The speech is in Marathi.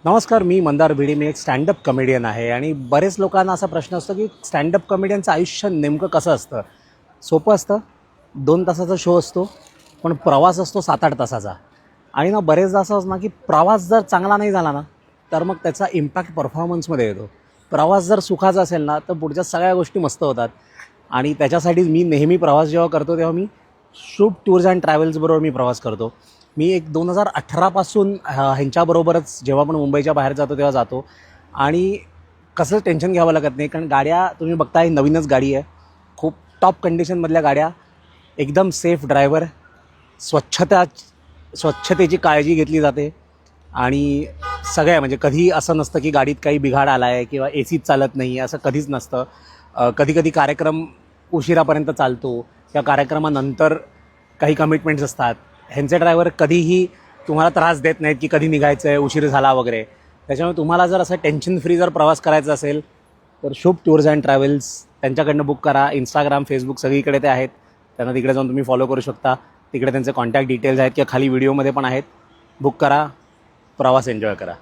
नमस्कार, मी मंदार भिडे. मी एक स्टँडअप कमेडियन आहे आणि बरेच लोकांना असा प्रश्न असतो की स्टँडअप कमेडियनचं आयुष्य नेमकं कसं असतं. सोपं असतं. 2 तासाचा शो असतो, पण प्रवास असतो 7-8 तासाचा. आणि ना बरेचदा असं असतं ना की प्रवास जर चांगला नाही झाला ना, तर मग त्याचा इम्पॅक्ट परफॉर्मन्समध्ये येतो. प्रवास जर सुखाचा असेल ना, तर पुढच्या सगळ्या गोष्टी मस्त होतात. आणि त्याच्यासाठीच मी नेहमी प्रवास जेव्हा करतो तेव्हा मी शुभ टूर्स अँड ट्रॅव्हल्सबरोबर मी प्रवास करतो. मी एक 2018 ह्यांच्याबरोबरच जेव्हा पण मुंबईच्या बाहेर जातो तेव्हा जातो. आणि कसं टेन्शन घ्यावं लागत नाही, कारण गाड्या तुम्ही बघताय नवीनच गाडी आहे. खूप टॉप कंडिशनमधल्या गाड्या, एकदम सेफ ड्रायव्हर, स्वच्छतेची काळजी घेतली जाते. आणि सगळ्या म्हणजे कधी असं नसतं की गाडीत काही बिघाड आला आहे किंवा ए सीच चालत नाही, असं कधीच नसतं. कधी कार्यक्रम उशिरापर्यंत चालतो किंवा कार्यक्रमानंतर काही कमिटमेंट्स असतात. ह्यांचे ड्रायव्हर कधीही तुम्हाला त्रास देत नाहीत की कधी निघायचं आहे, उशीर झाला वगैरे. त्याच्यामुळे तुम्हाला जर असं टेन्शन फ्री जर प्रवास करायचा असेल तर शुभ टूर्स अँड ट्रॅव्हल्स त्यांच्याकडनं बुक करा. इंस्टाग्राम, फेसबुक सगळीकडे ते आहेत. त्यांना तिकडे जाऊन तुम्ही फॉलो करू शकता. तिकडे त्यांचे कॉन्टॅक्ट डिटेल्स आहेत किंवा खाली व्हिडिओमध्ये पण आहेत. बुक करा, प्रवास एन्जॉय करा.